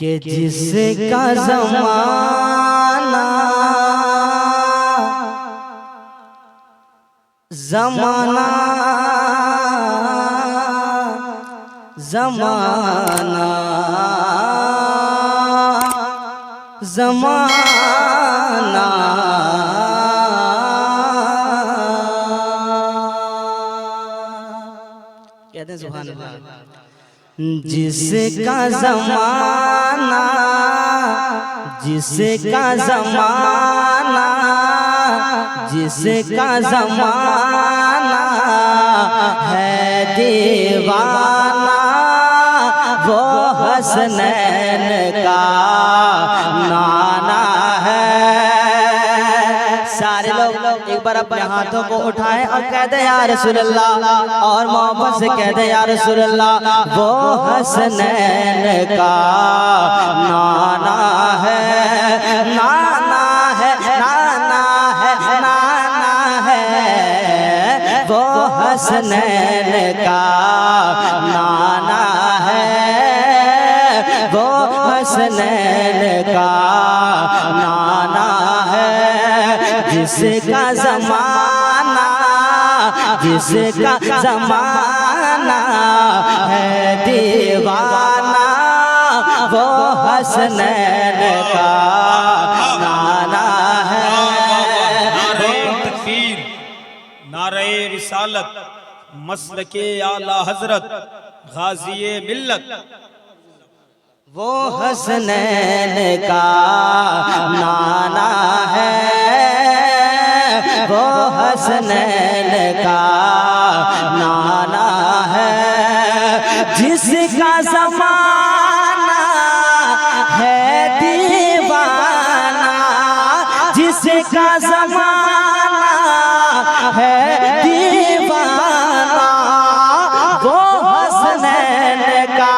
कि जिसका ज़माना ज़माना ज़माना ज़माना कहते हैं सुभान अल्लाह। जिसका ज़माना जिसका ज़माना जिसका ज़माना है दीवाना वो हसनैन का नाना है। सारे लोग एक बार अपने हाथों को उठाएं और कह दे या रसूल अल्लाह, और मोहब्बत से कह दे या रसूल अल्लाह, वो हसनैन का नाना है, नाना है, नाना है, नाना है, वो हसनैन का नाना है, वो हसनैन का नाना है। जिसका ज़माना जिसका ज़माना है दीवाना वो हसनैन का नाना है। नारे तकबीर, नारे रिसालत, मसलके आला हजरत, गाज़िए मिल्लत, वो हसनैन का नाना है, वो हसनैन का नाना है। जिसका ज़माना है दीवाना जिसका ज़माना है दीवाना वो हसनैन का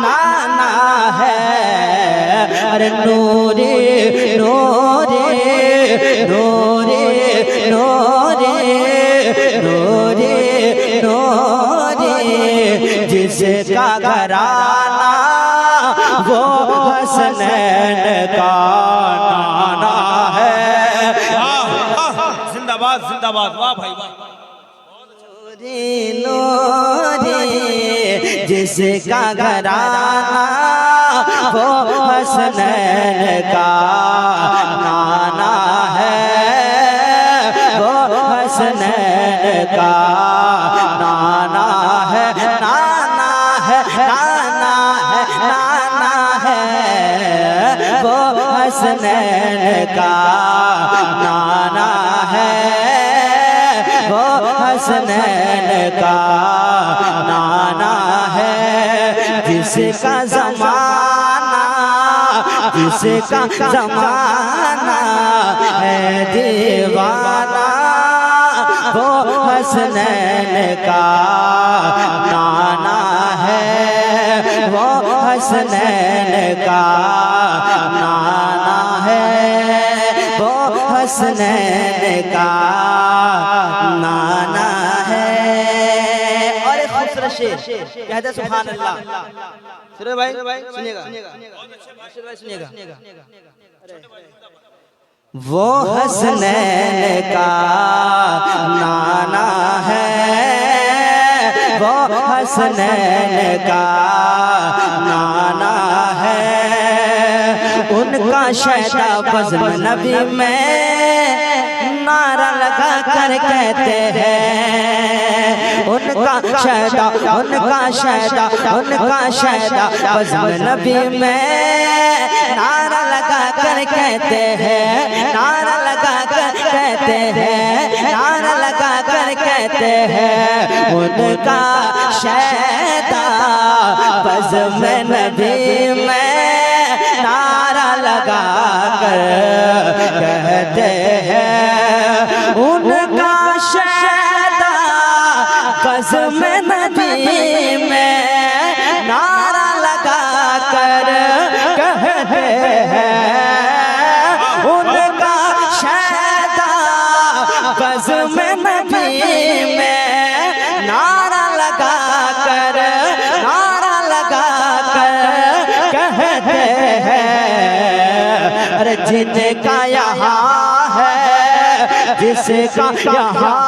नाना है। अरे नूरे नूरे नूरे नूरे नूरे नूरे जिसका घराना वो हसनैन का नाना है। जिंदाबाद जिंदाबाद, वाह भाई वाह। नूरे जिसका घराना वो हसनैन का नाना है, वो हसनैन का नाना है, नाना है, नाना है, नाना है, वो हसनैन का नाना है, वो हसनैन का नाना है। जिसका ज़माना जिसका ज़माना है दीवाना वो हसनैन का नाना है, वो हसनैन का नाना है, वो हसनैन का नाना है। और एक खूबसूरत शेर कहते हैं सुभान अल्लाह। सुनिए भाई सुनिएगा, सुनिएगा। वो हसनैन का नाना है, वो हसनैन का नाना है। उनका शहदा बज़्म नबी में नारा लगा कर कहते हैं, उनका शहदा उनका शहदा उनका शहदा बज़्म नबी में नारा लगा कर कहते हैं, नारा लगा कर कहते हैं, नारा लगा कर कहते हैं। उनका शहदा बज़्म नबी में नारा लगा कर कहते हैं। उनका शहदा बज़्म नबी में नारा लगा कर कहते हैं। उनका शहदा बज़्म नबी में नारा लगा कर कहते अरे जिनका यहाँ है, जिसका यहाँ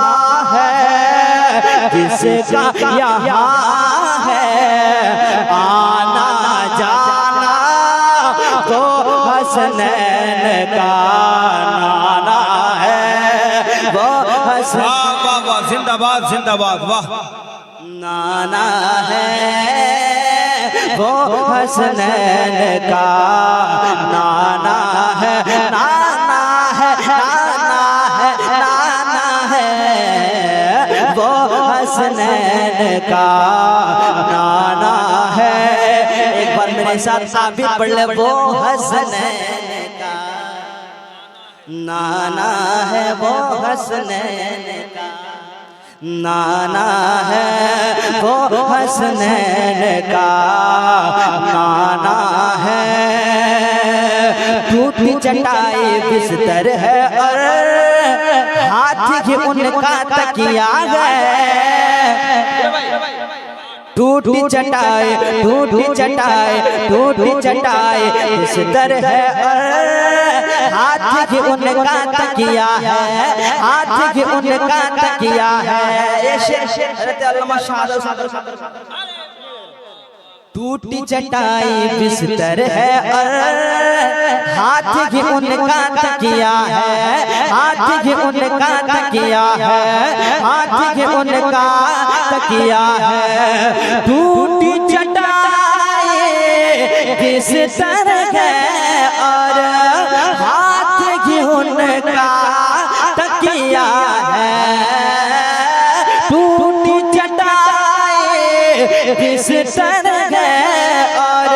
है, जिसका यहाँ है आना जाना, तो हसनैन का नाना है, वो हसन वाह वाह वाह, जिंदाबाद जिंदाबाद, वाह नाना है, वो हसनैन का नाना है, नाना है, नाना है, नाना है, वो हसनैन का नाना है। एक बार मेरे साथ आप भी पढ़ ले, वो हसनैन का नाना है, वो हसनैन का नाना है, वो हसनैन का नाना है। टूटी चटाई बिस्तर है और हाथ ही उनका तकिया है। टूटी चटाई, टूटी चटाई, टूटी चटाई बिस्तर है और हाथ ही उनका तकिया है, हाथ ही उनका तकिया है। ये शेर अल्लामा शाह। टूटी चटाई बिस्तर है और हाथ ही उनका तकिया है, हाथ ही उनका तकिया है, हाथ ही उनका तकिया है। टूटी चटाई बिस्तर है और हाथ ही उनका तकिया है। टूटी चटाई बिस्तर और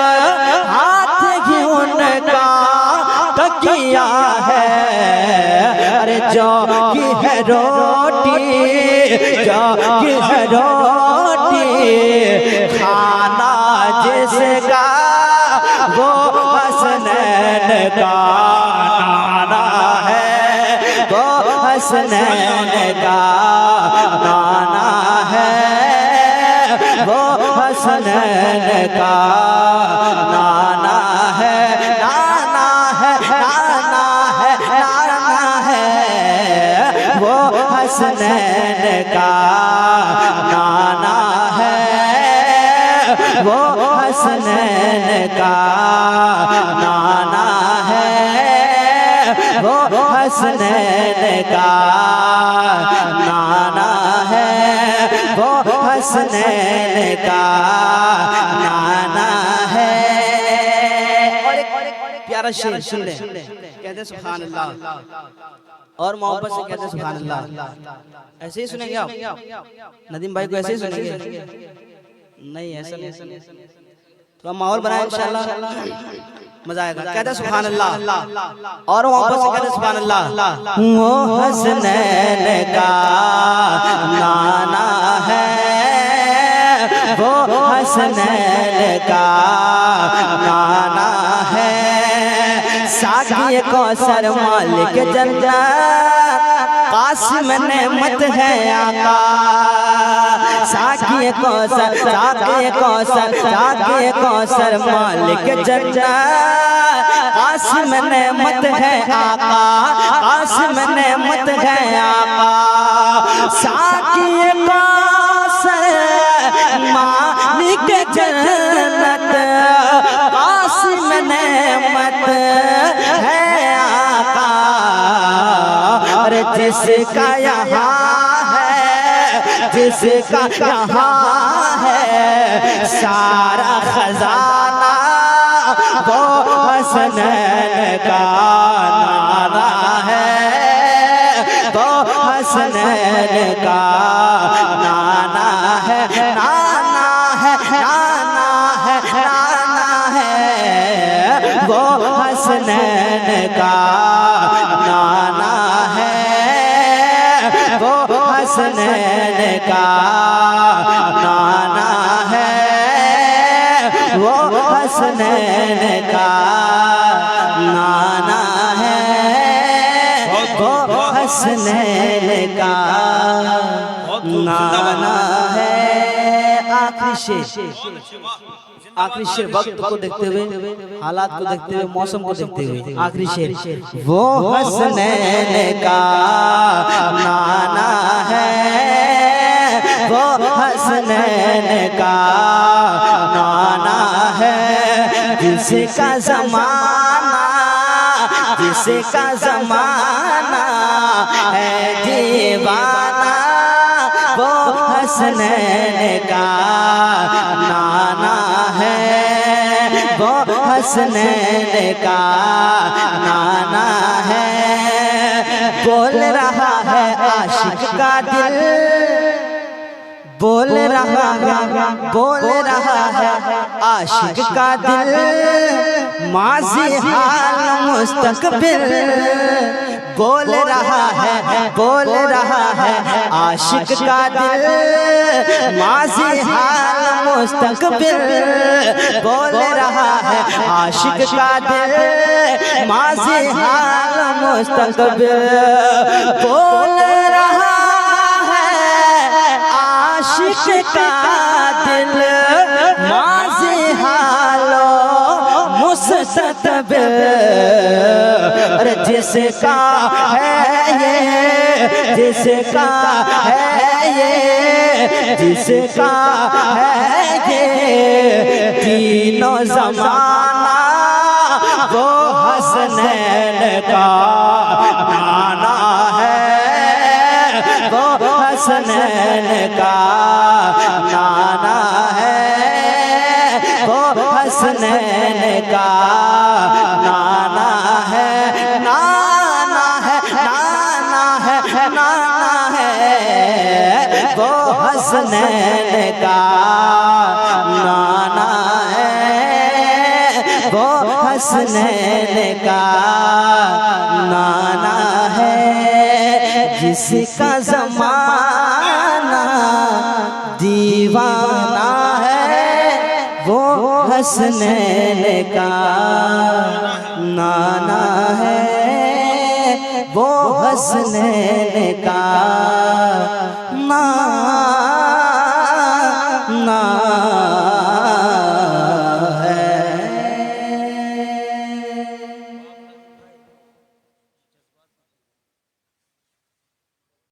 हाथ ही उनका तकिया है। अरे जो की है रोटी, जो की है रोटी, खाना जिसका वो हसनैन का नाना है, वो हसनैन का नाना है, वो हसनैन का नाना है, नाना है, नाना है, नाना है, वो हसनैन का नाना है, वो हसनैन का नाना है, वो हसनैन का नाना है, वो हसनैन का नाना है। और एक प्यारा शेर सुन ले, कहते सुभान अल्लाह और मोहब्बत से कहते सुभान अल्लाह। ऐसे ही सुनेंगे आप नदीम भाई को, ऐसे ही सुनेंगे? नहीं, ऐसा नहीं, तो हम माहौल बनाए इंशाल्लाह, मजा आएगा। कहते सुभान अल्लाह और मोहब्बत से कहते सुभान अल्लाह। वो हसनैन का नाना है, वो हसनैन का नाना है। साकी कौसर मालिक जन्नत, कासिम नेमत है आका। साकी कौसर, साकी कौसर, साकी कौसर मालिक जन्नत, कासिम नेमत है आका, कासिम नेमत है आका। साकी कौसर मालिक जन्नत, कासिम नेमत है आका। और जिसका यहाँ है, जिसका यहाँ है सारा खजाना, वो हसनैन का नाना है, वो हसनैन का नाना है, नाना है, नाना है, नाना है, वो हसनैन का नाना है, वो हसनैन का नाना है, वो हसनैन का नाना है, वो हसनैन का नाना है। आखिरी शेर आखिरी शेर वक्त को देखते हुए, हालात को देखते हुए, मौसम को देखते हुए आखिरी शेर, वो हसनैन का नाना है, वो हसनैन का नाना है, जिसका ज़माना, जिसका ज़माना है दीवाना, वो हसनैन का नाना है, वो हसनैन का नाना है। बोल रहा है आशिक का दिल, बोल रहा है आशिक का दिल, माज़ी हाल मुस्तक़बिल, बोल रहा है आशिक का दिल, माज़ी हाल मुस्तक़बिल, बोल रहा है आशिक का दिल, माज़ी हाल मुस्तक़बिल, बोल रहा आशिक का दिल, माज़ी हालो मुस्तक़बिल, अरे जिसका है ये, जिसका है ये, जिसका है ये तीनों ज़माना, वो हसनैन का नाना है, वो हसनैन का नाना है, वो हसनैन का नाना है, नाना है, नाना है, नाना है, वो हसनैन का नाना है, वो हसनैन का नाना है, जिसका ज़माना दीवाना है, वो हसनैन का नाना है, वो हसनैन का नाना